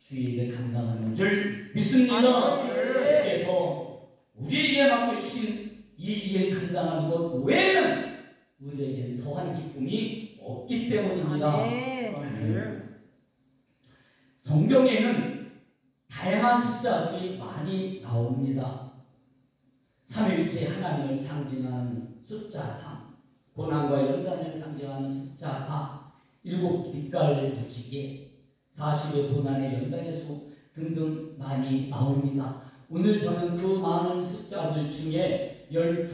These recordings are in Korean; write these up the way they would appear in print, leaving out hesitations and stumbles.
주의를 감당하는 줄 믿습니다. 주께서 우리에게 맡겨주신 이 일을 감당하는 것 외에는 우리에게는 더한 기쁨이 없기 때문입니다. 성경에는 다양한 숫자들이 많이 나옵니다. 삼위일체 하나님을 상징하는 숫자 3, 고난과 연단을 상징하는 숫자 4, 일곱 빛깔 무지개, 40의 고난의 연단의 수 등등 많이 나옵니다. 오늘 저는 그 많은 숫자들 중에 12,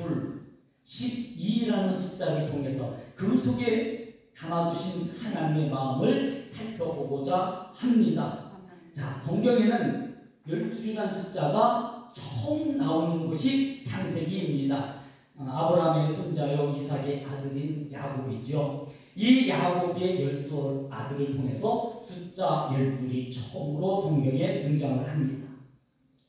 12라는 숫자를 통해서 그 속에 담아두신 하나님의 마음을 살펴보고자 합니다. 자, 성경에는 12주라는 숫자가 처음 나오는 것이 창세기입니다. 아브라함의 손자요 이삭의 아들인 야곱이죠. 이 야곱의 12아들을 통해서 숫자 12이 처음으로 성경에 등장을 합니다.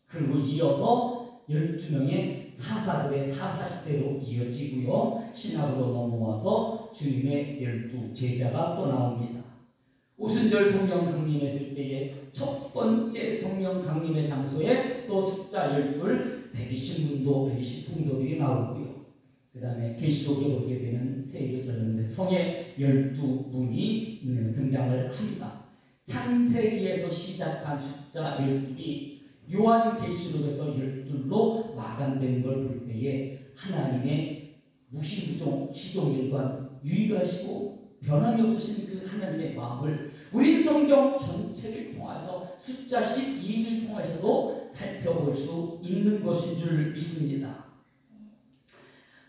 그리고 이어서 12명의 사사들의 사사시대로 이어지고요. 신학으로 넘어와서 주님의 12제자가 또 나옵니다. 오순절 성령 강림했을 때에 첫 번째 성령 강림의 장소에 또 숫자 12, 120문도, 120성도들이 나오고요. 그 다음에 계시록에 보게 되는 세계설인데 성의 12문이 등장을 합니다. 창세기에서 시작한 숫자 12이 요한계시록에서 12로 마감되는 걸 볼 때에 하나님의 무시무종 시종일관 유일하시고 변함이 없으신 그 하나님의 마음을 우리 성경 전체를 통해서 숫자 12를 통해서도 살펴볼 수 있는 것인 줄 믿습니다.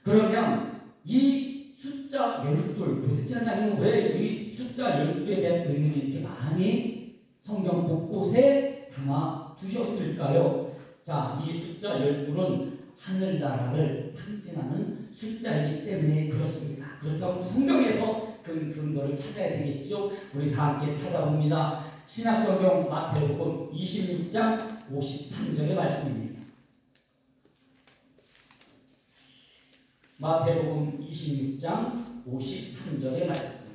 그러면 이 숫자 12 도대체 하나님은 왜 이 숫자 12에 대한 의미를 이렇게 많이 성경 곳곳에 담아 두셨을까요? 자, 이 숫자 12는 하늘나라를 상징하는 숫자이기 때문에 그렇습니다. 그렇다고 성경에서 그 근거를 찾아야 되겠죠. 우리 다 함께 찾아봅니다. 신약성경 마태복음 26장 53절의 말씀입니다. 마태복음 26장 53절의 말씀.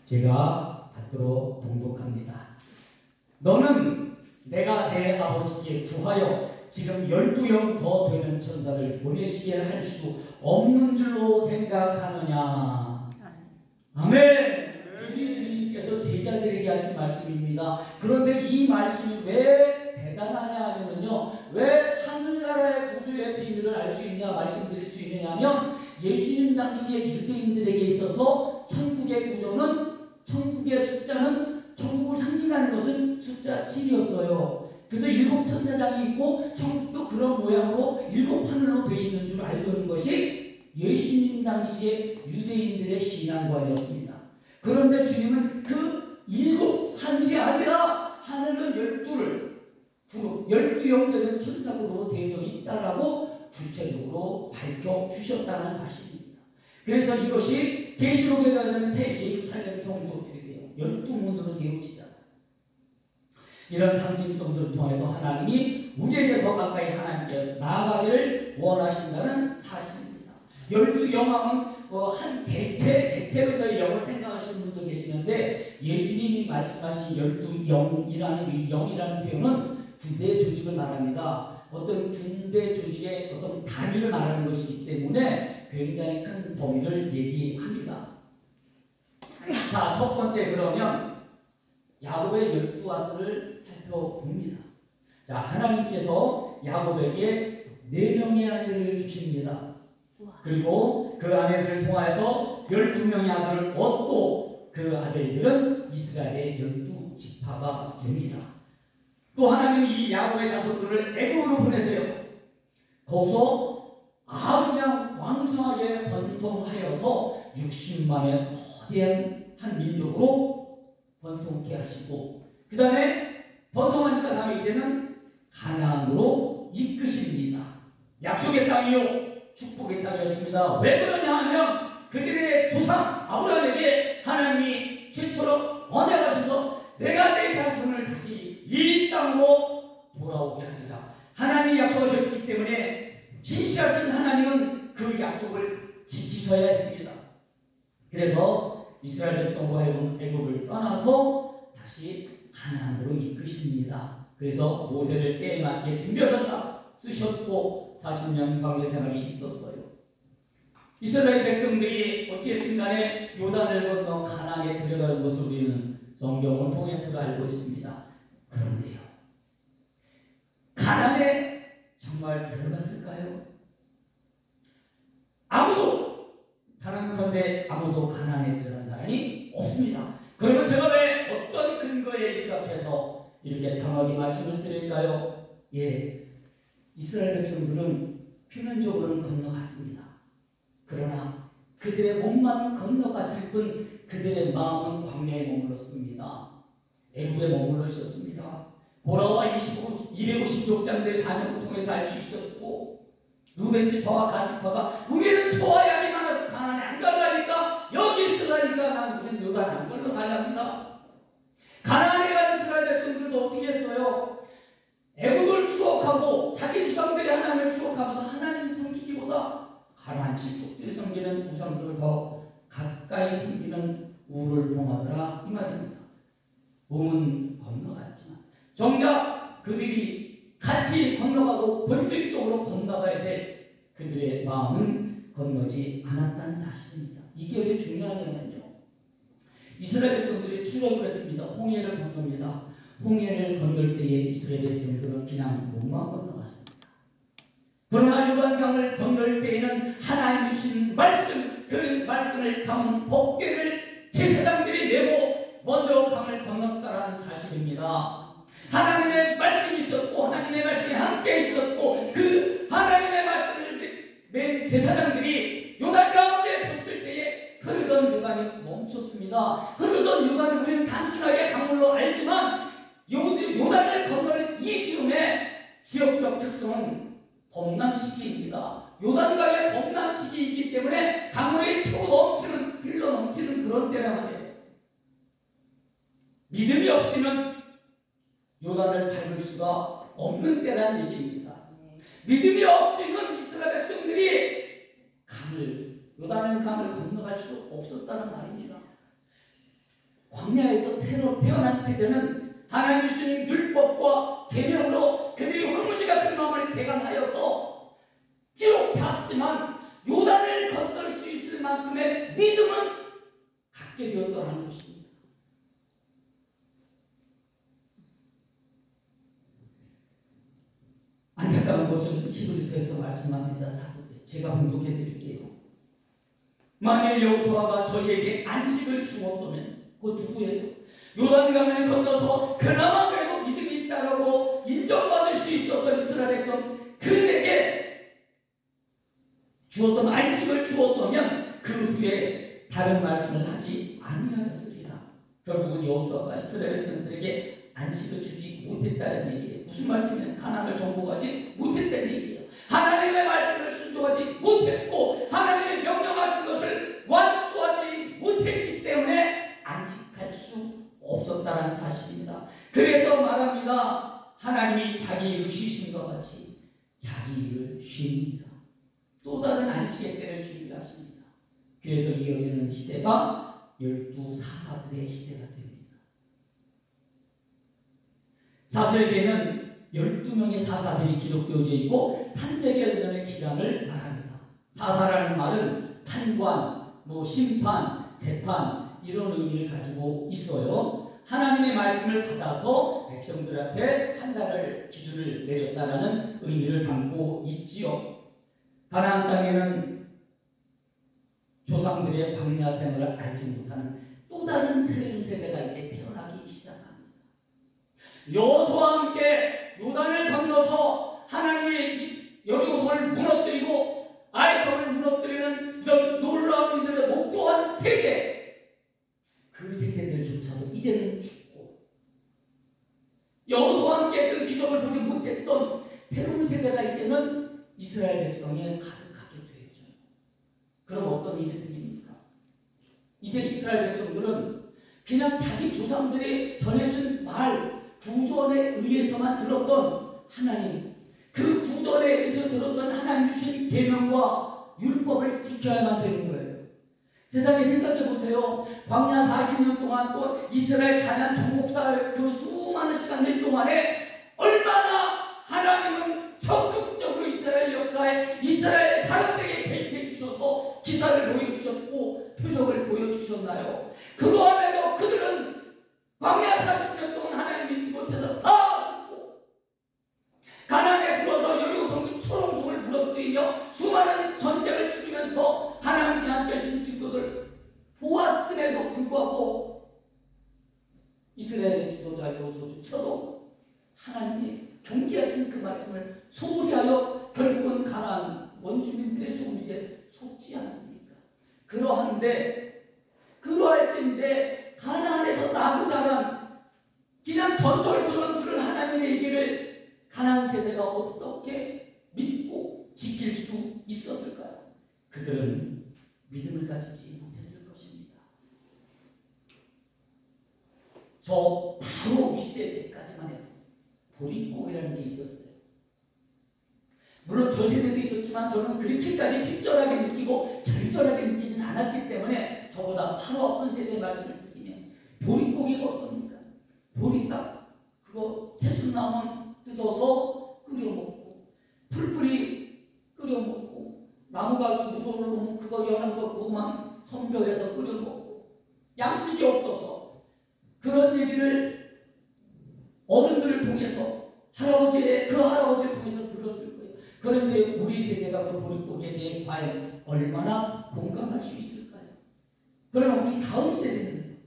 제가 받도록 봉독합니다. 너는 내가 내 아버지께 구하여 지금 12영 더 되는 천사를 보내시게 할 수 없는 줄로 생각하느냐. 아멘. 이 주님께서 제자들에게 하신 말씀입니다. 그런데 이 말씀이 왜 대단하냐 하면요, 왜 하늘나라의 구주의 비밀을 알 수 있냐 말씀드릴 수 있느냐 하면 예수님 당시에 유대인들에게 있어서 천국의 구조는, 천국의 숫자는, 천국을 상징하는 것은 숫자 7이었어요. 그래서 7 천사장이 있고 천국도 그런 모양으로 7 하늘로 되어 있는 줄 알고 있는 것이 예수님 당시에 유대인들의 신앙관이었습니다. 그런데 주님은 그 7 하늘이 아니라 하늘은 12를 12영 되는 천사국으로 되어져 있다라고 구체적으로 밝혀주셨다는 사실입니다. 그래서 이것이 계시록에 가는 새 예루살렘 성도 어떻게 돼요? 12문으로 되어지잖아요. 이런 상징성들을 통해서 하나님이 우리에게 더 가까이 하나님께 나아가기를 원하신다는 사실입니다. 12영왕은 한 대체로서의 영을 생각하시는 분도 계시는데 예수님이 말씀하신 12영이라는 이 영이라는 표현은 군대 조직을 말합니다. 어떤 군대 조직의 어떤 단위를 말하는 것이기 때문에 굉장히 큰 범위를 얘기합니다. 자, 첫 번째 그러면 야곱의 12아들을 살펴봅니다. 자, 하나님께서 야곱에게 4명의 아들을 주십니다. 그리고 그 아내들을 통하여서 12명의 아들을 얻고 그 아들들은 이스라엘의 12지파가 됩니다. 또 하나님이 이 야곱의 자손들을 애굽으로 보내세요. 거기서 아주 그냥 왕성하게 번성하여서 60만의 거대한 한 민족으로 번성케 하시고 그 다음에 번성하니까 다음에 이제는 가나안으로 이끄십니다. 약속의 땅이요 축복의 땅이었습니다. 왜 그러냐 하면 그들의 조상 아브라함에게 하나님이 최초로 언약하셔서 내가 내 자손을 다시 이 땅으로 돌아오게 하리라. 하나님이 약속하셨기 때문에 신실하신 하나님은 그 약속을 지키셔야 했습니다. 그래서 이스라엘 백성과 애굽을 떠나서 다시 가나안으로 이끄십니다. 그래서 모세를 때에 맞게 준비하셨다. 쓰셨고 40년 광야 생활이 있었어요. 이스라엘 백성들이 어찌됐든 간에 요단을 건너 가나안에 들어가는 것을 우리는 성경을 통해 알고 있습니다. 그런데요, 가나안에 정말 들어갔을까요? 단언컨대 아무도 가나안에 들어간 사람이 없습니다. 그러면 제가 왜 어떤 근거에 입각해서 이렇게 당하게 말씀을 드릴까요? 예, 이스라엘 백성들은 표면적으로는 건너갔습니다. 그러나 그들의 몸만 건너갔을 뿐 그들의 마음은 광야에 머물렀습니다. 애굽에 머물러 있었습니다. 보라와 250족장들의 반역을 통해서 알 수 있었고, 루벤 지파와 갓 지파가 우리는 소와 양이 많아서 가나안에 안 갈라니까 여기 있으라니까 난 우리는 요단 안 걸러 갈랍니다. 가나안에 간 이스라엘 백성들도 어떻게 했어요? 애굽을 추억하고 자기 조상들이 하나님을 추억하면서 하나님 섬기기보다 가나안 칠족들이 섬기는 우상들을 더 가까이 섬기는 우를 봉하더라 이 말입니다. 몸은 건너갔지만 정작 그들이 같이 건너가고 본질적으로 건너가야 될 그들의 마음은 건너지 않았다는 사실입니다. 이게 왜 중요하냐면요, 이스라엘 백성들이 출애굽을 했습니다. 홍해를 건넙니다. 홍해를 건널 때에 이스라엘 백성들은 그냥 몸만 건너갔습니다. 그러나 요단강을 건널 때에는 하나님이 주신 말씀, 그 말씀을 담은 법궤를 제사장들이 메고 먼저 강을 건넜다라는 사실입니다. 하나님의 말씀이 있었고 하나님의 말씀이 함께 있었고 그 하나님의 말씀을 맨 제사장들이 요단 가운데 섰을 때에 흐르던 요단이 멈췄습니다. 흐르던 요단을 우리는 단순하게 강물로 알지만 요단을 건너는 이 지금의 지역적 특성은 범람 시기입니다. 요단강의 범람 시기이기 때문에 강물이 치고 넘치는, 흘러 넘치는 그런 때란 말이에요. 믿음이 없이는 요단을 밟을 수가 없는 때란 얘기입니다. 믿음이 없이는 이스라엘 백성들이 요단의 강을 건너갈 수 없었다는 말입니다. 광야에서 새로 태어난 세대는 하나님이 주신 율법과 계명으로 그들이 황무지 같은 마음을 개간하여서 비록 작지만 요단을 건널 수 있을 만큼의 믿음은 갖게 되었다는 것입니다. 안타까운 것은 히브리서에서 말씀합니다. 사도들, 제가 봉독해 드릴게요. 만일 여호수아가 저희에게 안식을 주었다면 그 누구예요? 요단강을 건너서 그나마 그래도 믿음이 있다라고 인정받을 수 있었던 이스라엘 백성, 그에게 주었던 안식을 주었다면 그 후에 다른 말씀을 하지 아니하였으리라. 결국은 여호수아가 이스라엘 백성들에게 안식을 주지 못했다는 얘기예요. 무슨 말씀이냐면 가나안을 정복하지 못했다는 얘기예요. 하나님의 말씀을 순종하지 못했고 하나님의 명령하신 것을 완수하지 못했기 때문에 안식할 수 없었다는 사실입니다. 그래서 말합니다. 하나님이 자기 일을 쉬신 것 같이 자기 일을 쉽니다. 또 다른 안식의 때를 준비하십니다. 그래서 이어지는 시대가 12사사들의 시대가 됩니다. 사사에게는 12명의 사사들이 기록되어져 있고 300여 년의 기간을 말합니다. 사사라는 말은 판관, 심판, 재판 이런 의미를 가지고 있어요. 하나님의 말씀을 받아서 백성들 앞에 판단을 기준을 내렸다라는 의미를 담고 있지요. 가나안 땅에는 조상들의 광야 생활을 알지 못하는 또 다른 새로운 세대가 이제 태어나기 시작합니다. 여호수아와 함께 요단을 건너서 하나님의 여리고성을 무너뜨리고 아이성을 무너뜨리는 이런 놀라운 이들을 목도한 세대, 그 세대들조차도 이제는 죽고 여호수아와 함께 했던 기적을 보지 못했던 새로운 세대가 이제는 이스라엘 백성에 가득하게 되어져요. 그럼 어떤 일이 생깁니까? 이제 이스라엘 백성들은 그냥 자기 조상들이 전해준 말, 구전에 의해서만 들었던 하나님, 그 구전에 의해서 들었던 하나님 주신 계명과 율법을 지켜야만 되는 거예요. 세상에 생각해 보세요. 광야 40년 동안 또 이스라엘 가나안 정복사 그 수많은 시간들 동안에 얼마나 하나님은 적극적으로 이스라엘 역사에 이스라엘 사람들에게 개입해 주셔서 기사를 보여주셨고 표적을 보여주셨나요? 그거함에도 그들은 광야 40년 동안 하나님 믿지 못해서 다 죽고 가나안에 들어서 여리고성 초롱성을 무너뜨리며 수많은 전쟁을 치르면서 하나님께 함께 하신 증거들 보았음에도 불구하고 이스라엘의 지도자 여호수아조차도 하나님이 경계하신 그 말씀을 소홀히 하여 결국은 가나안 원주민들의 속임수에 속지 않습니까? 그러할진데 가나안에서 나고 자란 그냥 전설처럼 들은 하나님의 얘기를 가나안 세대가 어떻게 믿고 지킬 수 있었을까요? 그들은 믿음을 가지지 못했을 것입니다. 저 바로 윗세대까지만 해도 보릿고개라는 게 있었어요. 물론 저 세대도 있었지만 저는 그렇게까지 필절하게 느끼고 절절하게 느끼진 않았기 때문에 저보다 바로 앞선 세대의 말씀을 드리면 보릿고개가 어떻습니까? 보리싹 그거 새순나무 뜯어서 끓여 먹고 풀뿌리 끓여 먹고 나무 가지고 무도를 놓으면 그거 연한 거 그거만 선별해서 끓여 먹고 양식이 없어서 그런 얘기를 어른들을 통해서 할아버지를 통해서 들었을 거예요. 그런데 우리 세대가 그 보릿고기에 대해 과연 얼마나 공감할 수 있을까요? 그러면 우리 다음 세대는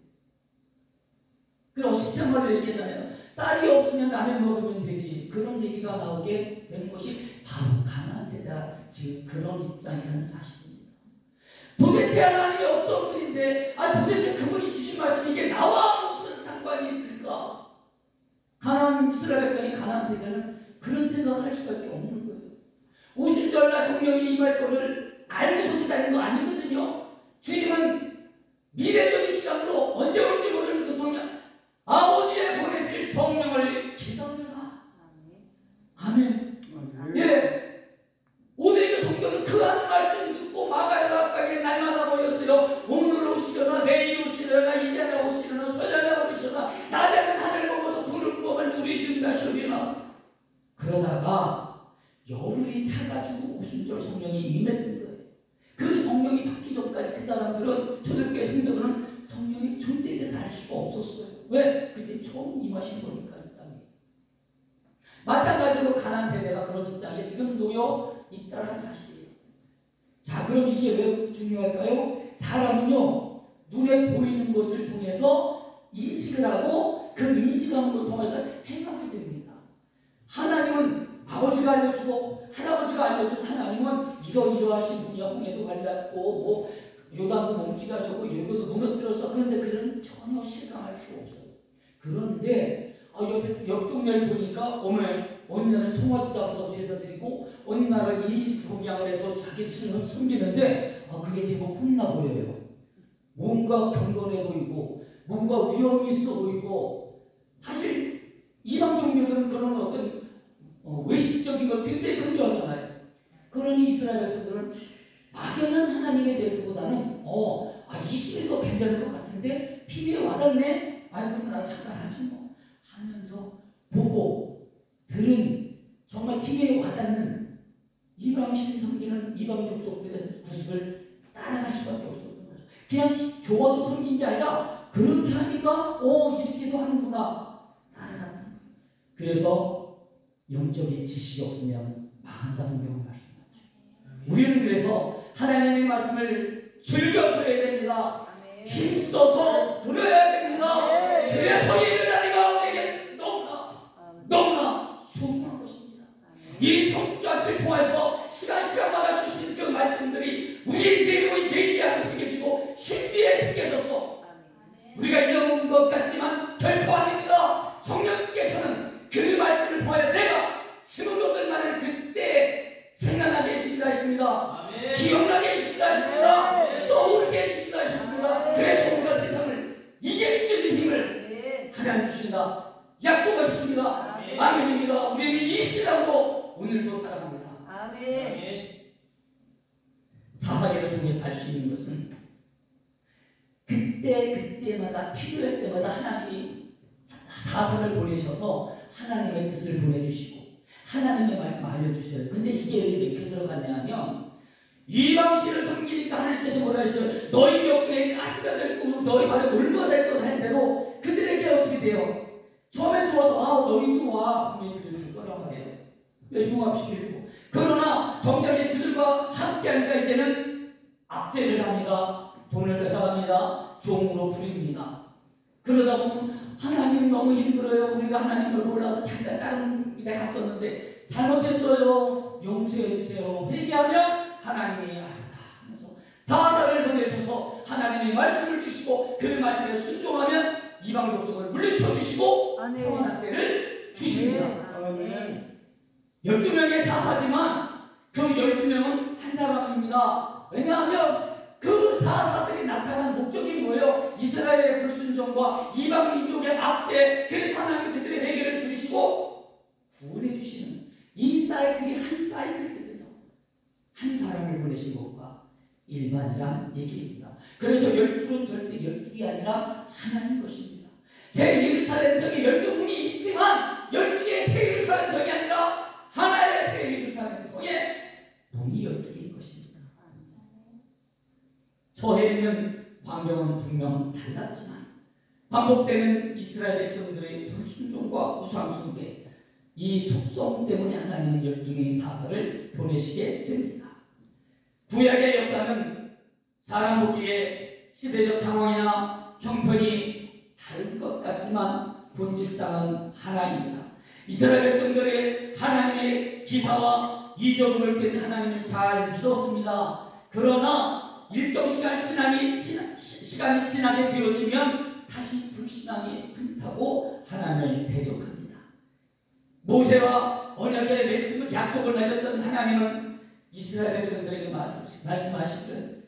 그런 시스템을 얘기하잖아요. 쌀이 없으면 라면 먹으면 되지. 그런 얘기가 나오게 되는 것이 바로 가나안 세대가 지금 그런 입장이라는 사실입니다. 도대체 하나님이 어떤 분인데 도대체 그분이 주신 말씀 이게 나와 무슨 상관이 있을까? 가나안 이스라엘 백성이 가나안 세대는 그런 생각을 할 수밖에 없는 거예요. 오순절날 성령이 임할 것을 알고서 기다리는 거 아니거든요. 주님은 미래적인 시간으로 언제 올지 모르는 그 성령 아버지의 보내실 성령을 기다려라. 아멘. 예. 오대교 성도는 그 한 말씀 듣고 마가야 가까이 날마다 모였어요. 오늘 오시려나 내일 오시려나 이제는 오시려나 저자나 오시려나 낮에는 하늘 보고서 구름 보면 우리 집 나시리나. 그러다가 열흘이 차가지고 오순절 성령이 임했던 거예요. 그 성령이 받기 전까지 그 사람들은 초대교회 성도들은 성령의 존재에 대해서 알 수가 없었어요. 왜? 그때 처음 임하신 거니까 이 땅에. 마찬가지로 가나안 세대가 그런 입장에 지금 놓여 있다는 사실이에요. 자, 그럼 이게 왜 중요할까요? 사람은요 눈에 보이는 것을 통해서 인식을 하고 그 인식함을 통해서 행하게 됩니다. 하나님은 아버지가 알려주고 할아버지가 알려준 하나님은 이러이러하신 분이야. 홍해도 갈랐고 뭐 요단도 멈추게 하셨고 여기도 무너뜨렸어. 그런데 그들은 전혀 실감할 수 없어요. 그런데 옆 동네를 보니까 어느 날은 송아지 잡아서 제사 드리고 어느 날은 일식 공양을 해서 자기 신을 섬기는데 그게 제법 혼나 보여요. 뭔가 경건해 보이고 뭔가 위험이 있어 보이고 사실 이방 종교들은 그런 어떤 외식적인 걸 굉장히 강조하잖아요. 그러니 이스라엘 백성들은 막연한 하나님에 대해서보다는 이 시기도 괜찮을 것 같은데 피부에 와닿네. 그럼 나 잠깐 하지 뭐 하면서 보고 들은 정말 피부에 와닿는 이방 신 섬기는 이방 족속들의 구습을 따라갈 수밖에 없었던 거죠. 그냥 좋아서 섬긴 게 아니라 그렇게 하니까 이렇게도 하는구나 따라가는 거예요. 그래서 영적인 지식이 없으면 망한다 성경은 말씀하죠. 우리는 그래서 하나님의 말씀을 즐겨 들어야 됩니다. 힘써서 들어야 됩니다. 그래서 예배를 하니까 우리에게 너무나 소중한 것입니다. 이 성주한테 통해서 시간마다 주신 그 말씀들이 우리 내리 안에 새겨지고 신비에 새겨져서 우리가 잊어먹은 것 같지만 결코 아닙니다. 성령께서는 그 말씀을 통하여 내가 힘을 얻을 만한 그때 생각나게 해주신다 했습니다. 기억나게 해주신다 했습니다. 떠오르게 해주신다 했습니다. 그래서 우리가 세상을 이길 수 있는 힘을 하나님 주신다 약속하셨습니다. 아멘입니다. 우리는 이 시간으로 오늘도 살아갑니다. 아멘. 사사기를 통해서 알 수 있는 것은 그때마다 필요할 때마다 하나님이 사사를 보내셔서 하나님의 뜻을 보내주시고 하나님의 말씀 알려주셔요. 근데 이게 왜 맥혀 들어갔냐면 이방신을 섬기니까 하나님께서 뭐라 했어요? 너희 곁에 가시가 될 거고 너희 발에 올무가 될 거다 한 대로 그들에게 어떻게 돼요? 처음에 좋아서 너희도 와 분명히 그랬을 거란 말이에요. 왜 융합시키려고. 그러나 정작에 그들과 함께하니까 이제는 압제를 합니다. 돈을 뺏어갑니다. 종으로 부립니다. 그러다 보면 하나님 너무 힘들어요. 우리가 하나님을 몰라서 잠깐 다른 길에 갔었는데 잘못했어요. 용서해 주세요. 회개하면 하나님이 알았다 하면서 사사를 보내셔서 하나님이 말씀을 주시고 그 말씀에 순종하면 이방 족속을 물리쳐 주시고 평안한 때를 주십니다. 12명의 사사지만 그 12명은 한 사람입니다. 왜냐하면 그 사사들이 나타난 목적이 뭐예요? 이스라엘의 불순종과 이방 민족의 압제, 그래서 하나님이 그들의 회개를 들으시고 구원해 주시는 이 사이클이 한 사이클이거든요. 한 사람을 보내신 것과 일반이란 얘기입니다. 그래서 12는 절대 12이 아니라 하나인 것입니다. 새 예루살렘 성에 12문이 있지만 12개의 새 예루살렘 성이 아니라 하나의 새 예루살렘 성에 문이 12개인 것입니다. 처해 있는 환경은 분명 달랐지만 반복되는 이스라엘 백성들의 불순종과 우상숭배, 이 속성 때문에 하나님은 12명의 사사를 보내시게 됩니다. 구약의 역사는 사람 보기에 시대적 상황이나 형편이 다른 것 같지만 본질상은 하나입니다. 이스라엘 백성들의 하나님의 기사와 이적을 뺀 하나님을 잘 믿었습니다. 그러나 일정 시간이 지나게 되어지면 다시 불신앙이 틈타고 하나님을 대적합니다. 모세와 언약의 맺음을 약속을 맺었던 하나님은 이스라엘 백성들에게 말씀하시길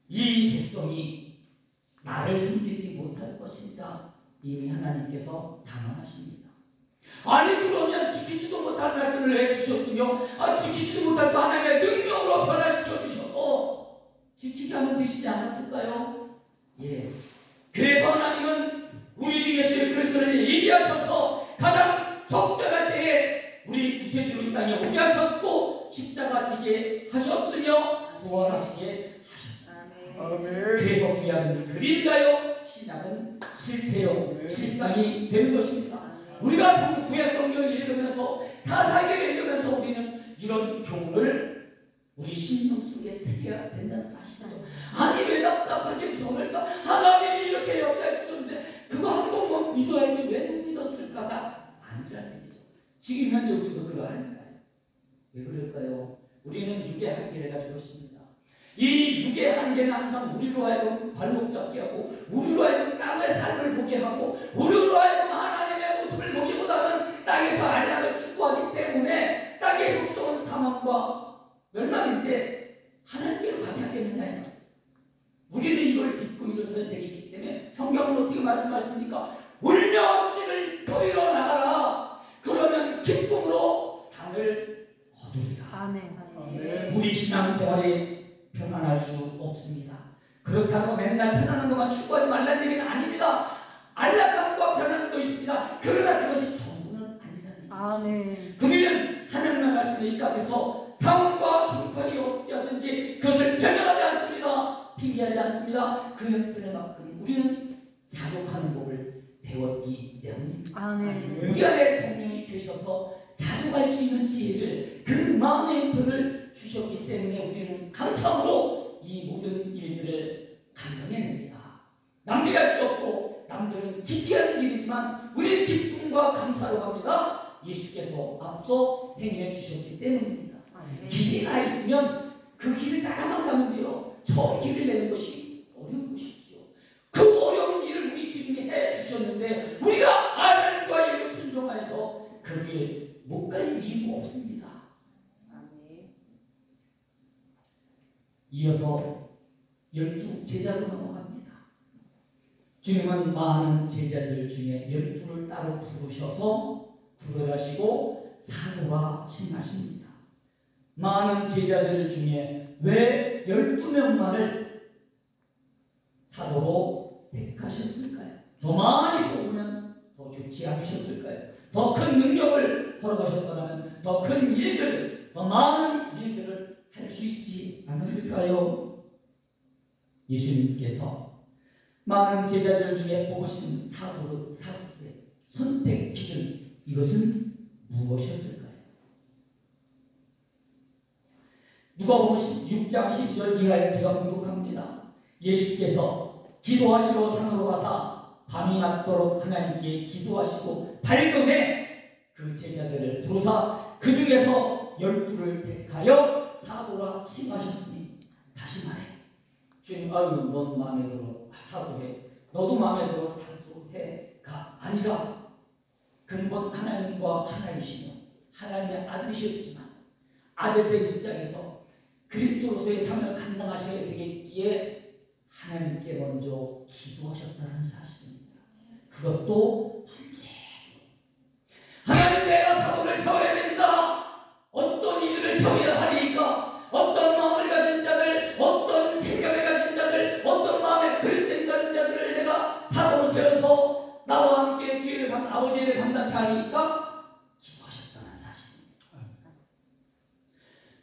이 백성이 나를 섬기지 못할 것입니다. 이미 하나님께서 단언하십니다. 아니 그러면 지키지도 못할 말씀을 왜 주셨으며 지키지도 못할 또 하나님의 능력으로 변화시켜 주셔서 지키게 하면 되시지 않았을까요? 예. 그래서 하나님은 우리 주 예수 그리스도를 예비하셔서 가장 적절할 때에 우리 구세주로 이 땅에 오게 하셨고 십자가 지게 하셨으며 부활하시게 하셨습니다. 그래서 구약은 그림자요 신약은 실체요 실상이 되는 것입니다. 우리가 구약 성경을 읽으면서 사사기를 읽으면서 우리는 이런 교훈을 우리 심령 속에 새겨야 된다는 사실이죠. 아니 왜 답답하게 무서울까? 하나님이 이렇게 역사해 주셨는데 그거 한 번만 믿어야지 왜 못 믿었을까가 아니라는 얘기죠. 지금 현재 우리도 그러하니까요. 왜 그럴까요? 우리는 육의 한계를 가지고 있습니다. 이 육의 한계는 항상 우리로 하여금 발목 잡게 하고 우리로 하여금 땅의 삶을 보게 하고 우리로 하여금 하나님의 모습을 보기보다는 땅에서 안락을 추구하기 때문에 땅의 속성은 사망과 멸망인데 하나님께로 가게 하겠느냐. 우리는 이걸 딛고 일어서야 되기 때문에 성경은 어떻게 말씀하십니까? 울며 씨를 보이러 나가라. 그러면 기쁨으로 당을 거두리라. 아멘. 우리 신앙생활에 평안할 수 없습니다. 그렇다고 맨날 편안한 것만 추구하지 말라는 얘기는 아닙니다. 안락함과 편안함도 있습니다. 그러나 그것이 전부는 아니라는 거죠. 아멘. 우리는 하나님의 말씀에 입각해서 상황과 형편이 어찌하든지 그것을 변명하지 않습니다. 핑계하지 않습니다. 그 형편에만큼 우리는 자족하는 법을 배웠기 때문입니다. 아멘. 우리 안에 성령이 계셔서 자족할 수 있는 지혜를 그 마음의 형편을 주셨기 때문에 우리는 감사함으로 이 모든 일들을 감당해냅니다. 남들이 할 수 없고 남들은 기피하는 일이지만 우리는 기쁨과 감사로 갑니다. 예수께서 앞서 행해 주셨기 때문입니다. 길이 나 있으면 그 길을 따라만 가면 돼요. 저 길을 내는 것이 어려운 것이죠. 그 어려운 일을 우리 주님이 해주셨는데 우리가 하나님과 예를 순종하여서 그 길 못 갈 이유가 없습니다. 이어서 12 제자로 넘어갑니다. 주님은 많은 제자들 중에 12를 따로 부르셔서 구별하시고 사도라 칭하십니다. 많은 제자들 중에 왜 12명만을 사도로 그렇지 않으셨을까요? 더 큰 능력을 허락하셨더라면 더 큰 일들을, 더 많은 일들을 할 수 있지 않았을까요? 예수님께서 많은 제자들 중에 뽑으신 사도의 선택 기준, 이것은 무엇이었을까요? 누가복음 6장 12절 이하에 제가 공독합니다. 예수께서 기도하시러 산으로 가사 밤이 맞도록 하나님께 기도하시고 밝음에 그 제자들을 부르사 그 중에서 12를 택하여 사도라 칭하셨으니, 다시 말해 주님, 아유 넌 마음에 들어 사도해, 너도 마음에 들어 사도해가 아니라 근본 하나님과 하나이시며 하나님의 아들이셨지만 아들된 입장에서 그리스도로서의 삶을 감당하셔야 되겠기에 하나님께 먼저 기도하셨다는 사실입니다. 그것도 하나님, 내가 사도를 세워야 됩니다. 어떤 이들을 세워야 하리까? 어떤 마음을 가진 자들, 어떤 생각을 가진 자들, 어떤 마음에 그릇된 가진 자들을 내가 사도로 세워서 나와 함께 아버지의 일을 감당케 하리까? 기도하셨다는 사실입니다.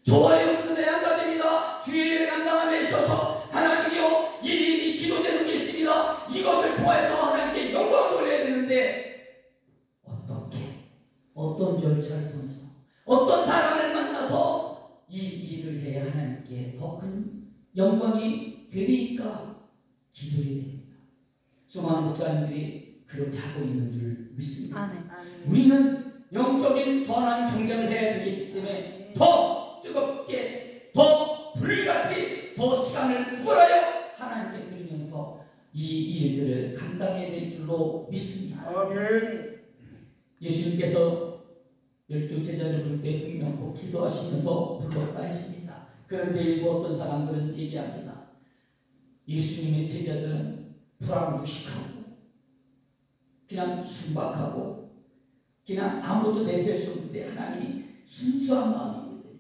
저와 여러분은 한 가지입니다. 주의 일을 감당함에 있어서 하나님이여, 이 일이 기도되는 게 있습니다. 이것을 통해서 하나님께 영광을 돌려야 되는데 어떤 절차를 통해서 어떤 사람을 만나서 이 일을 해야 하나님께 더 큰 영광이 되리까? 기도해야 됩니다. 수많은 목사님들이 그렇게 하고 있는 줄 믿습니다. 아멘. 우리는 영적인 선한 경쟁을 해야 되기 때문에 더 뜨겁게, 더 불같이, 더 시간을 구걸하여 하나님께 드리면서 이 일들을 감당해야 될 줄로 믿습니다. 아멘. 예수님께서 12제자를 부를 때 분명 꼭 기도하시면서 불렀다 했습니다. 그런데 일부 어떤 사람들은 얘기합니다. 예수님의 제자들은 불안무식하고 그냥 순박하고 그냥 아무도 내세울 수 없는데 하나님이 순수한 마음인데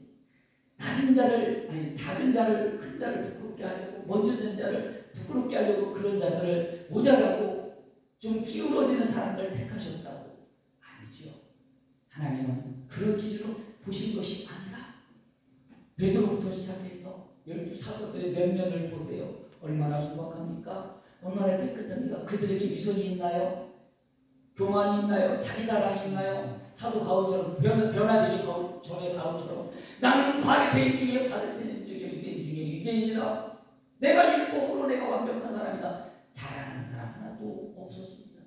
작은 자를 큰 자를 부끄럽게 하려고, 먼저 된 자를 부끄럽게 하려고 그런 자들을 모자라고 좀 기울어지는 사람들을 택하셨다고. 아니죠. 하나님은 그런 기준으로 보신 것이 아니라 베드로부터 시작해서 12사도들의 면면을 보세요. 얼마나 순박합니까? 얼마나 깨끗합니까? 그들에게 미선이 있나요? 교만이 있나요? 자기 자랑이 있나요? 사도 바울처럼 변화되기 전에 바울처럼 나는 바리새인 중에 바리새인 중에 유대인 중에 유대인이다. 내가 율법으로 내가 완벽한 사람이다. 자랑하는 사람 하나도 없었습니다.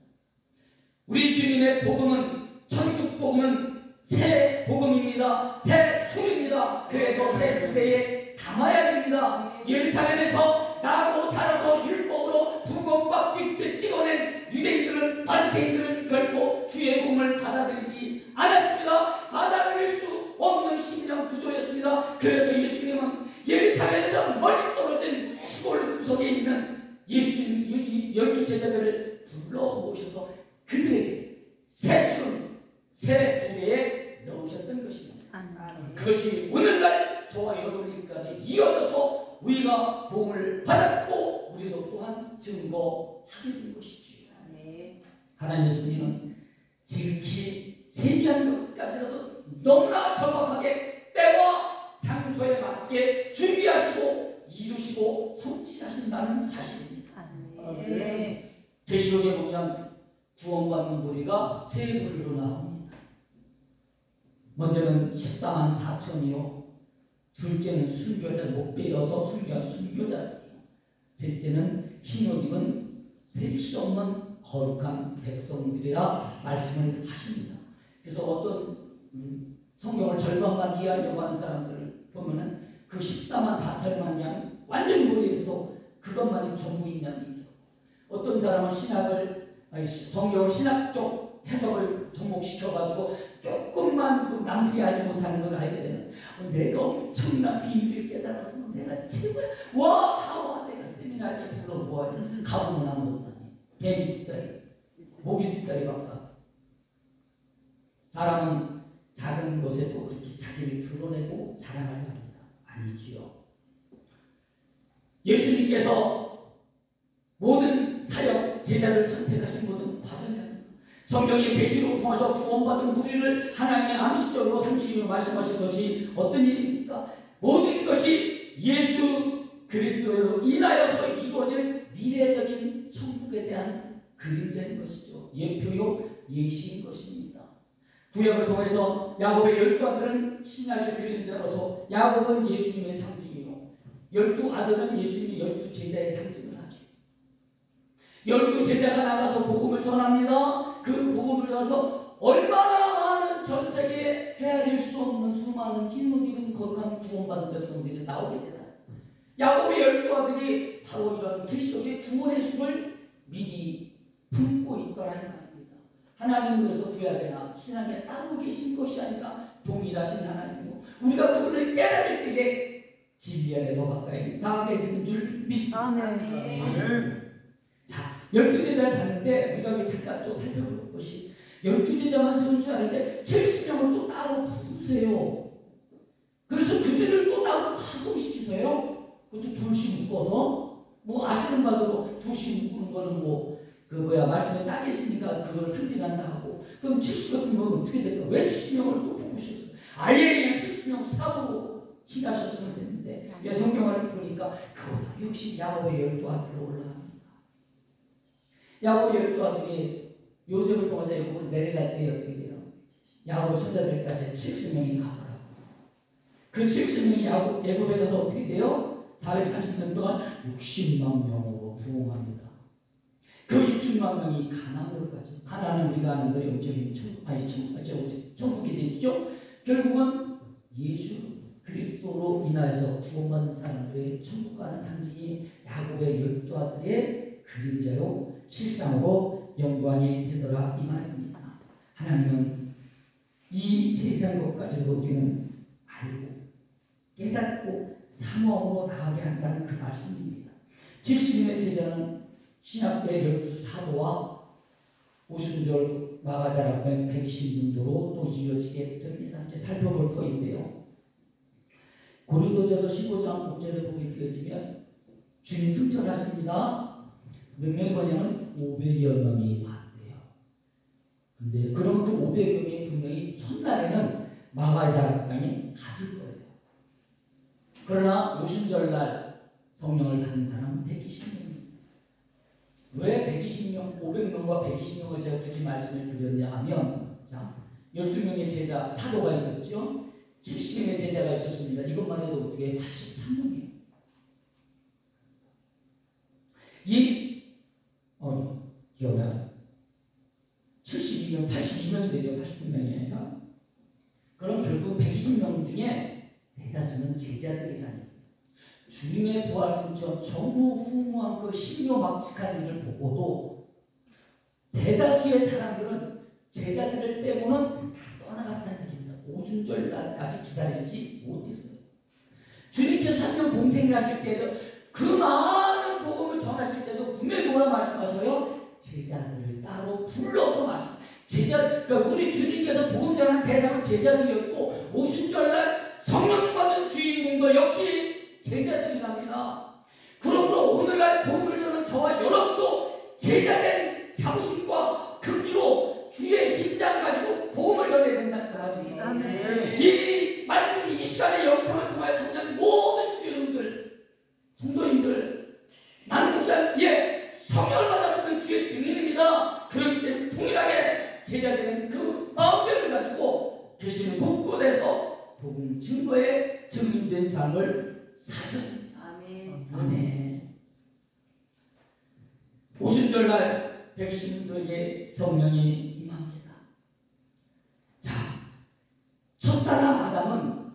우리 주님의 복음은, 천국 복음은 새 복음입니다. 새 술입니다. 그래서 새 부대에 담아야 됩니다. 예루살렘에서 나고 자라서 율법으로 부검박질 찍어낸 유대인들은, 바리새인들은 결코 주의 복음을 받아들이지 않았습니다. 받아들일 수 없는 심령 구조였습니다. 그래서 예수님은 예루살렘에서 멀리 떨어진 시골 구석에 있는 예수님 12제자들을 불러 모셔서 그들에게 새 술을 새 부대에 넣으셨던 것입니다. 그것이 오늘날 저와 여러분에게까지 이어져서 우리가 복음을 받았고 우리도 또한 증거하게 된 것이지요. 하나님의 섭리는 지극히 세미한 것까지라도 너무나 정확하게 때와 장소에 맞게 준비하시고 이루시고 성취하신다는 사실입니다. 계시록에 보면 구원받는 무리가 세 부류로 나옵니다. 먼저는 14만 4천이요, 둘째는 순교자, 목베 일어서 순교한 순교자들이요, 셋째는 흰옷 입은 셀 수 없는 거룩한 백성들이라 말씀을 하십니다. 그래서 어떤 성경을 절반만 이해하려고 하는 사람들을 보면은 그 14만 4천만 양 완전히 모르겠어 그것만이 전부있냐는 얘기죠. 어떤 사람은 성경을 신학적 해석을 접목시켜가지고 조금만 남들이 알지 못하는 걸 알게 되는, 내가 엄청난 비밀을 깨달았으면 내가 최고야. 와 내가 세미나 이렇게 불러보아요. 가보면 아무것도 아니에요. 개미 뒷다리, 모기 뒷다리 박사. 사람은 작은 것에도 그렇게 자기를 드러내고 자랑하려 합니다. 아니지요. 예수님께서 모든 사역 제자를 선택하신 모든 과정이 성경의 계시로 통해서 구원받은 우리를 하나님의 암시적으로 상징으로 말씀하신 것이 어떤 일입니까? 모든 것이 예수 그리스도로 인하여서 이루어진 미래적인 천국에 대한 그림자인 것이죠. 예표요 예시인 것입니다. 구약을 통해서 야곱의 12아들은 신약의 그림자로서 야곱은 예수님의 상징이요 12아들은 예수님의 12제자의 상징을 하죠. 12제자가 나가서 복음을 전합니다. 그 복음을 전해서 얼마나 많은 전세계에 헤아릴 수 없는 수많은 힘을 입은 거룩한 구원받은 백성들이 나오게 되나요? 야곱의 12아들이 바로 이런 계시록의 구원의 수를 미리 품고 있더라 이 말입니다. 하나님은 그래서 구약에나 신약에 따로 계신 것이 아니라 동일하신 하나님이고 우리가 그분을 깨달을 때에 진리 안에 더 가까이 나아가게 되는 줄 믿습니다. 아멘. 자, 12제자를 봤는데 우리가 잠깐 또 살펴볼 것이 12제자만 세운 줄 아는데 70명을 또 따로 부르세요. 그래서 그들을 또 따로 파송시키세요. 그것도 둘씩 묶어서 뭐 아시는 바대로 둘씩 묶는 거는 말씀에 짜게 있으니까 그걸 상징한다 하고 그럼 70명은 어떻게 될까? 왜 70명을 또 뽑으셨어요? 아예 그냥 70명 사고로 칭하셨으면 됐는데 왜 성경을 보니까 그것도 역시 야곱의 12아들로 올라갑니다. 야곱의 12아들이 요셉을 통해서 애굽을 내려갈 때 어떻게 돼요? 야곱의 손자들까지 70명이 가더라고요. 그 70명이 애굽에 가서 어떻게 돼요? 430년 동안 60만 명으로 부흥합니다. 그 60만 명이 가나안으로 가죠. 가나안은 우리가 아는 거 영적인 천국이 되죠. 결국은 예수 그리스도로 인하여서 구원받는 사람들의 천국 가는 상징이 야곱의 12아들의 그림자로 실상으로 연관이 되더라 이 말입니다. 하나님은 이 세상 것까지도 우리는 알고 깨닫고 사모함으로 나아가게 한다는 그 말씀입니다. 70인의 제자는 신학 때 12사도와 오순절 마가다락의 120문도로 또 이어지게 됩니다. 이제 살펴볼 터인데요. 고린도전서 15장 5절에 보게 되어지면 주님 승천하십니다. 몇 명이 뭐냐면 500여 명이 봤대요. 근데 그럼 그 500여 명이 분명히 첫날에는 마가다락방에 갔을 거예요. 그러나 오순절날 성령을 받는 사람은 120명. 왜 120명, 500명과 120명을 제가 굳이 말씀을 드렸냐 하면, 자, 12명의 제자, 사도가 있었죠. 70명의 제자가 있었습니다. 이것만 해도 어떻게 83명이에요. 72명, 82명이 되죠. 82명이 아니라. 그럼 결국 120명 중에 대다수는 제자들이라니. 주님의 부활승천 전무후무한 그 신묘막측한 일을 보고도 대다수의 사람들은 제자들을 빼고는 다 떠나갔다는 얘기입니다. 오순절 날까지 기다리지 못했어요. 주님께서 3년 공생하실 때도 그 많은 복음을 전하실 때도 분명히 뭐라 말씀하셔요? 제자들을 따로 불러서 그러니까 우리 주님께서 복음 전한 대상은 제자들이었고 오순절날 성령 받은 주인공도 역시 제자들이랍니다. 그러므로 오늘날 복음을 전하는 저와 여러분도 제자된 자부심과 긍지로 주의 심장 가지고 복음을 전해야 된다는 말입니다. 이 말씀이 이 시간에 영상을 통하여 청년 모든 주여러분들 성도님들 나는 목사님 성령을 받았으면 주의 증인입니다. 그렇기 때문에 동일하게 제자되는 그 마음들을 가지고 계시는 곳곳에서 복음 증거에 증인된 삶을 사셨습니다. 아멘. 오순절날 120명에게 성령이 임합니다. 자, 첫사람 아담은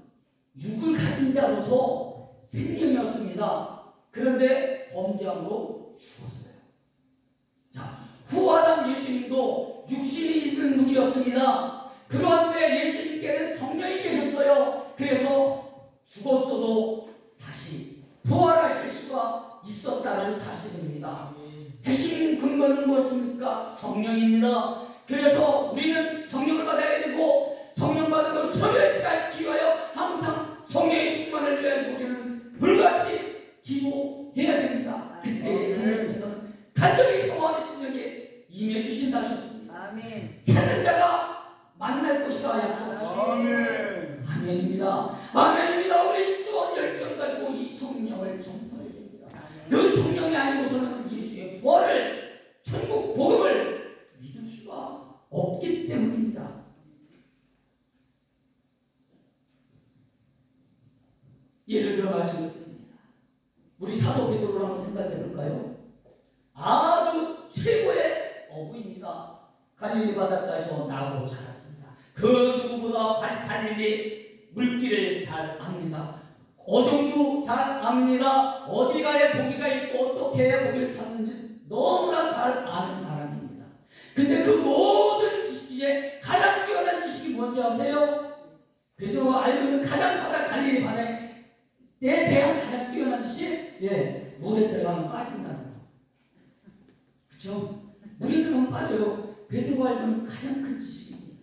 육을 가진 자로서 생명이었습니다. 그런데 범죄함으로 죽었어요. 자, 후 아담 예수님도 육신이 있는 분이었습니다. 그런데 예수님께는 성령이 계셨어요. 그래서 죽었어도 다시 부활하실 수가 있었다는 사실입니다. 핵심 근거는 무엇입니까? 성령입니다. 그래서 우리는 성령을 받아야 되고 성령 받은 걸 소멸치 않기 위하여 항상 성령의 충만을 위해서 우리는 불같이 기도해야 됩니다. 그때 성령께서는 간절히 성화하는 심령에 임해 주신다 하셨습니다. 아멘. 찾는 자가 만날 것이라 약속하시고 아멘. 아멘입니다. 아멘입니다. 우리 뜨거운 열정 가지고 이 성령을 전파해야 됩니다. 그 성령이 아니고서는 예수의 부활을, 천국 복음을 믿을 수가 없기 때문입니다. 예를 들어 말씀을 드립니다. 우리 사도 베드로를 한번 생각해 볼까요? 아주 최고의 어부입니다. 갈릴리 바닷가에서 나고 자랐습니다. 그 누구보다 갈릴리 물길을 잘 압니다. 어종도 잘 압니다. 어디가에 고기가 있고 어떻게 해야 고기를 찾는지 너무나 잘 아는 사람입니다. 근데 그 모든 지식 중에 가장 뛰어난 지식이 뭔지 아세요? 베드로가 알고 있는 가장 바다 갈릴리 바다에 대한 가장 뛰어난 지식? 예, 물에 들어가면 빠진다는 거. 그렇죠? 물에 들어가면 빠져요. 베드로가 알고 있는 가장 큰 지식입니다.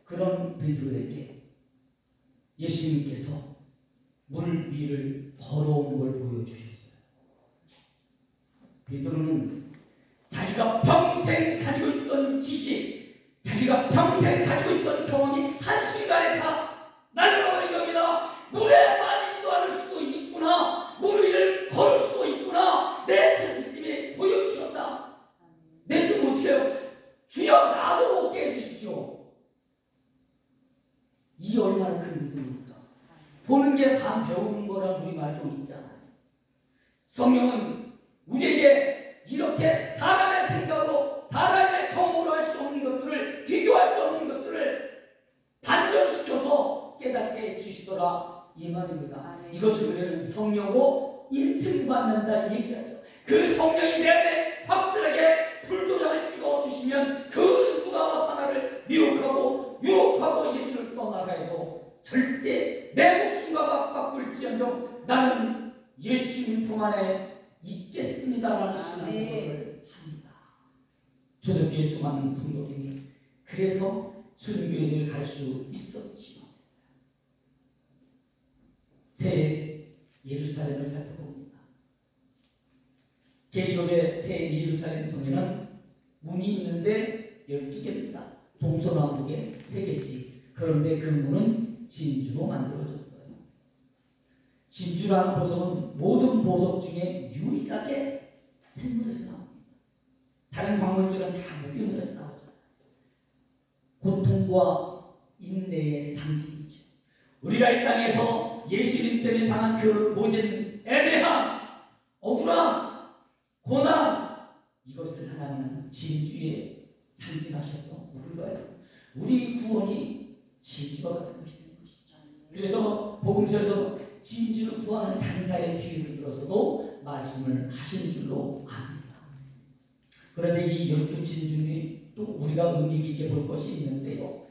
그런 베드로에게 예수님께서 물 위를 걸어오는 걸 보여주셨어요. 베드로는 자기가 평생 가지고 있던 지식, 자기가 평생 가지고 있던 경험이 한순간에 다 날아가버린 겁니다. 물에 빠지지도 않을 수도 있구나. 물 위를 걸을 수도 있구나. 내 스승님이 보여주셨다. 내 뜻 못해요. 주여 나도 오게 해주십시오. 이 얼마나 큰 믿음입니까? 보는 게 다 배우는 거란 우리 말도 있잖아요. 성령은 우리에게 이렇게 사람의 생각으로, 사람의 경험으로 할 수 없는 것들을, 비교할 수 없는 것들을 반전시켜서 깨닫게 해주시더라 이 말입니다. 이것을 우리는 성령으로 인증받는다 얘기하죠. 그 성령이 내 안에 확실하게 불도장을 찍어주시면 그 누가 와서 나를 미혹하고 유혹하고 예수를 떠나가 해도 절대 내 목숨과 맞바꿀지언정 나는 예수님 품 안에 있겠습니다라는 신앙을 합니다. 초대교회 수많은 성도들이 그래서 수련교회를 갈 수 있었지요. 새 예루살렘을 살펴봅니다. 계시록의 새 예루살렘 성에는 문이 있는데 12개입니다. 동서남북에 3개씩. 그런데 그 문은 진주로 만들어졌어요. 진주라는 보석은 모든 보석 중에 유일하게 샘물에서 나옵니다. 다른 광물질은 다 무균으로서 나오잖아요. 고통과 인내의 상징이죠. 우리가 이 땅에서 예수님 때문에 당한 그 모진 애매함, 억울함, 고난, 이것을 하나님은 진주에 상징하셔서 우리가요, 우리 구원이 진주와 같은 것이 되는 것이죠. 그래서 복음서에서 진주를 구하는 장사의 비유를 들어서도 말씀을 하신 줄로 압니다. 그런데 이 12진주는 또 우리가 의미 있게 볼 것이 있는데요.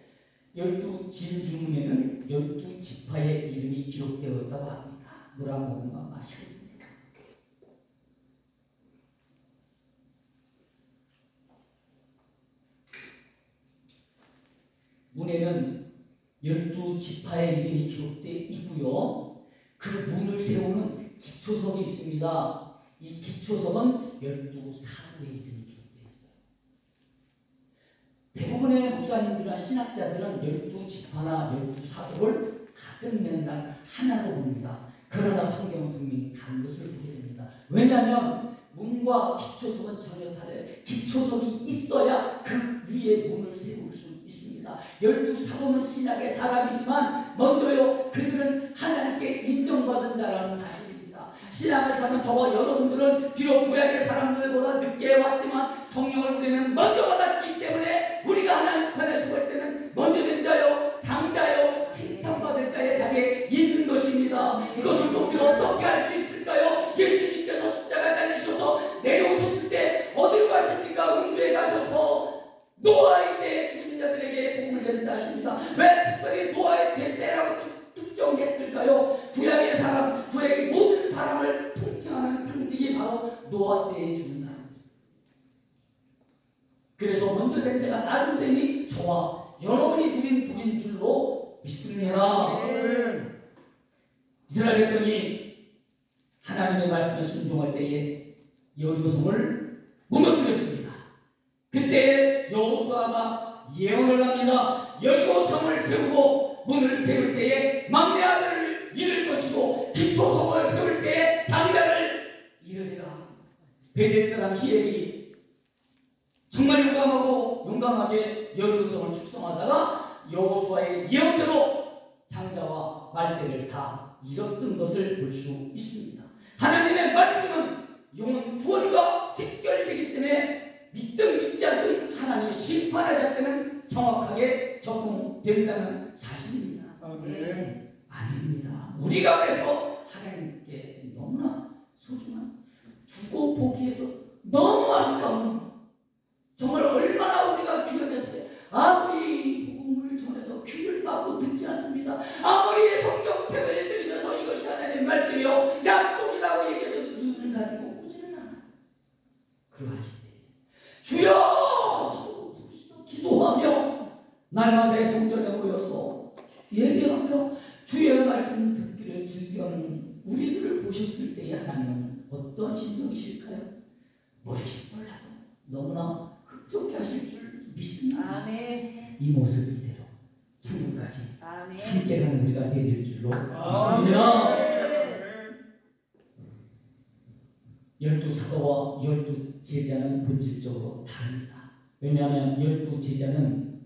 12진주문에는 12지파의 이름이 기록되어 있다고 합니다. 물 한 모금만 마시겠습니다. 문에는 12지파의 이름이 기록되어 있고요. 그 문을 세우는 기초석이 있습니다. 이 기초석은 12사도의 이름이 기록되어 있어요. 대부분의 목사님들이나 신학자들은 12지파나 12사도를 같은 맥락 하나로 봅니다. 그러나 성경은 분명히 다른 것을 보게 됩니다. 왜냐하면 문과 기초석은 전혀 달라요. 기초석이 있어야 그 위에 문을 세울 수 있습니다. 12사도는 신약의 사람이지만 먼저요, 그들은 하나님께 인정받은 자라는 사실입니다. 신약을 사는 저와 여러분들은 비록 구약의 사람들보다 늦게 왔지만 성령을 우리는 먼저 받았기 때문에 우리가 하나님 편에서 볼 때는 먼저 된 자요, 장자요, 칭찬받을 자의 자리에 있는 것입니다. 이것을 또 우리가 어떻게 할 수 있을까요? 예수님께서 십자가 달리셔서 내려오셨을 때 어디로 가십니까? 음부에 가셔서 노아의 때에 죽은 자들에게 복을 드린다 하십니다. 왜 특별히 노아의 때라고 특정했을까요? 구약의 사람, 구약의 모든 사람을 통칭하는 상징이 바로 노아 때에 죽은 사람입니다. 그래서 먼저 된 자가 나중 되니 저와 여러분이 누린 복인 줄로 믿습니다. 이스라엘 백성이 하나님의 말씀에 순종할 때에 여리고성을 무너뜨렸습니다. 그때 여호수아 여호수아가 예언을 합니다. 여리고 성을 세우고 문을 세울 때에 막내 아들을 잃을 것이고 기초성을 세울 때에 장자를 잃으리라. 베델 사람 히엘이 정말 용감하게 여리고성을 축성하다가 여호수아의 예언대로 장자와 말제를 다 잃었던 것을 볼 수 있습니다. 하나님의 말씀은 영혼 구원과 직결되기 때문에 믿든 믿지 않든 하나님의 심판하지 않으면 정확하게 적용된다는 사실입니다. 아멘. 아닙니다. 우리가 그래서 하나님께 너무나 소중한, 두고 보기에도 너무 아까운, 정말 얼마나 우리가 귀하겠어요. 아무리 복음을 전해도 귀를 막고 듣지 않습니다. 아무리 성경책을 읽으면서 이것이 하나님의 말씀이요 약속이라고 얘기해도 눈을 가리고 보지는 않아요. 그러한 시대에 주여 하고 부르시고 기도하며 날마다 성전에 모여서 예배하며 주의 말씀 듣기를 즐겨하는 우리들을 보셨을 때에 하나님은 어떤 심정이실까요? 모르긴 몰라도 너무나 흡족해 하실 줄 믿습니다. 아멘. 이 모습 이대로 천국까지 아멘. 함께 가는 우리가 되질 줄로 믿습니다. 열두 사도와 열두 제자는 본질적으로 다릅니다. 왜냐하면 열두 제자는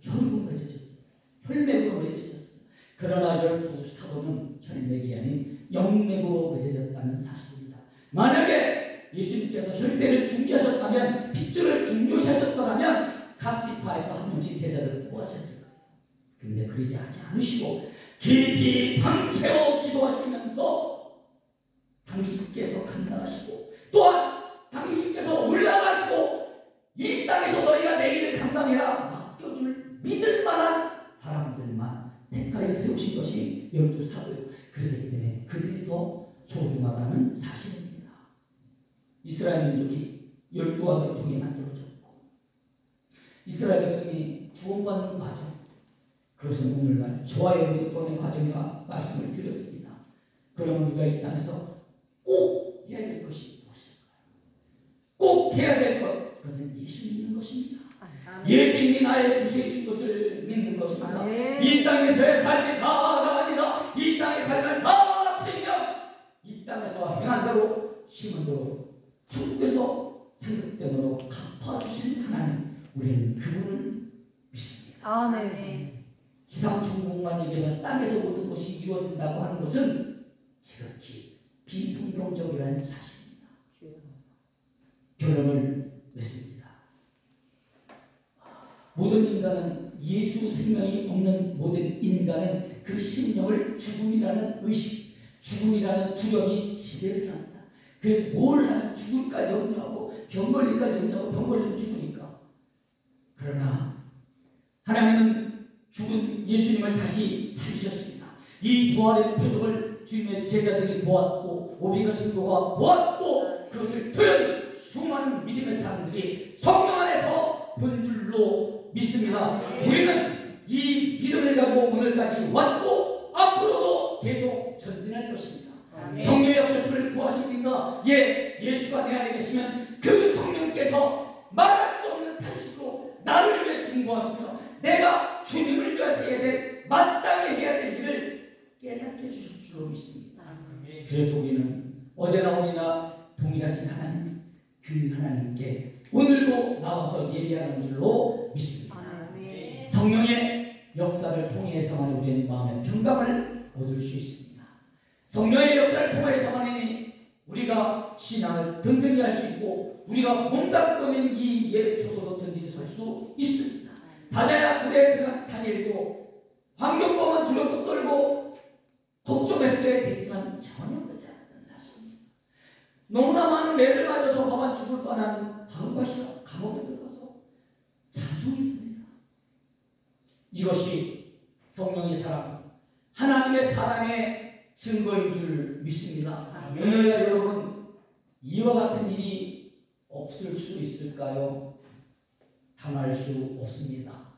혈육으로 맺어졌어요. 혈맥으로 맺어졌어요. 그러나 열두 사도는 혈맥이 아닌 영맥으로 맺어졌다는 사실입니다. 만약에 예수님께서 혈대를 중지하셨다면, 핏줄을 중요시하셨더라면 각 지파에서 한 명씩 제자들을 뽑으셨을 거예요. 그런데 그러지 않으시고 깊이 밤새워 기도하시면서 당신께서 감당하시고 또한 당신께서 올라가시고 이 땅에서 너희가 내 일을 감당해라 맡겨줄 믿을 만한 사람들만 택하여 세우신 것이 열두 사도예요. 그렇기 때문에 그들이 더 소중하다는 사실입니다. 이스라엘 민족이 열두 아들을 통해 만들어졌고 이스라엘 백성이 구원받는 과정, 그것은 오늘날 저와 여러분이 구원의 과정이라 말씀을 드렸습니다. 그러면 우리가 이 땅에서 꼭 해야 될 것이 무엇일까요? 꼭 해야 될 것, 그것은 예수 믿는 것입니다. 예수님이 나의 구세주인 것을 믿는 것입니다. 이 땅에서의 삶이 다가 아니라 이 땅의 삶을 다 챙겨 이 땅에서 행한 대로 심은 대로 천국에서 생각대로 갚아주신 하나님, 우리는 그분을 믿습니다. 아멘. 지상 천국만 얘기하면 땅에서 모든 것이 이루어진다고 하는 것은 지극히 비성경적이라는 사실입니다. 결론을 맺습니다. 모든 인간은, 예수 생명이 없는 모든 인간은 그 심령을 죽음이라는 의식, 죽음이라는 두려움이 지배를 합니다. 그래서 뭘 하면 죽을까 염려하고 병 걸릴까 염려하고 병 걸리면 죽으니까. 그러나 하나님은 죽은 예수님을 다시 살리셨습니다. 이 부활의 표적을 주님의 제자들이 보았고 오비가 성도가 보았고 그것을 들은 수많은 믿음의 사람들이 성령 안에서 본 줄로 믿습니다. 우리는 이 믿음을 가지고 오늘까지 왔고 앞으로도 계속 전진할 것입니다. 성령의 역사심을 구하십니까? 예, 예수가 내 안에 계시면 그 성령께서 말할 수 없는 탄식으로 나를 위해 중보하시며 내가 주님을 위해서 해야 될, 마땅히 해야 될 일을 깨닫게 해주실 줄로 믿습니다. 그래서 우리는 어제나 오늘이나 동일하신 하나님, 그 하나님께 오늘도 나와서 예배하는 줄로 믿습니다. 성령의 역사를 통해서만 우리는 마음의 평강을 얻을 수 있습니다. 성령의 역사를 통해서만이 우리가 신앙을 든든히 할 수 있고 우리가 몸담고 있는 이 예배 초소도 든든히 설 수 있습니다. 사자야 굴에 들어간 다니엘도 환경보만 두렵고 떨고 걱정했어야 됐지만 전혀 그렇지 않았던 사실입니다. 너무나 많은 매를 맞아서 가만 죽을 뻔한 바울바시가 감옥에 들어가서 찬송했습니다. 이것이 성령의 사랑, 하나님의 사랑의 증거인 줄 믿습니다. 오늘 여러분, 이와 같은 일이 없을 수 있을까요? 당할 수 없습니다.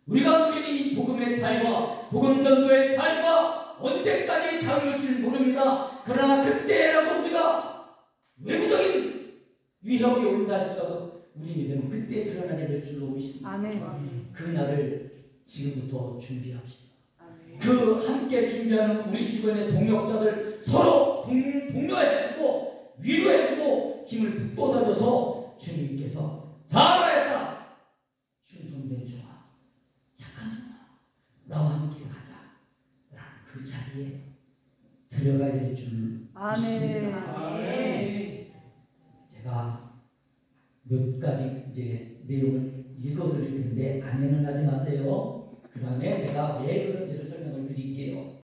우리가 누리는 이 복음의 자유와 복음 전도의 자유가 언제까지 자유일지 모릅니다. 그러나 그때라도 우리가 외부적인 위협이 온다 할지라도 우리 믿음은 그때 드러나게 될 줄로 믿습니다. 아멘. 그 날을 지금부터 준비합시다. 아멘. 그 함께 준비하는 우리 주변의 동역자들 서로 독려해주고 위로해주고 힘을 북돋아줘서 주님께서 잘하였다, 충성된 종아, 착한 종아, 나와 함께 가자 라는 그 자리에 들어가야 될 줄 아멘. 믿습니다. 아멘. 제가 몇 가지 이제 내용을 읽어드릴 텐데 아멘은 하지 마세요. 그 다음에 제가 왜 그런지를 설명을 드릴게요.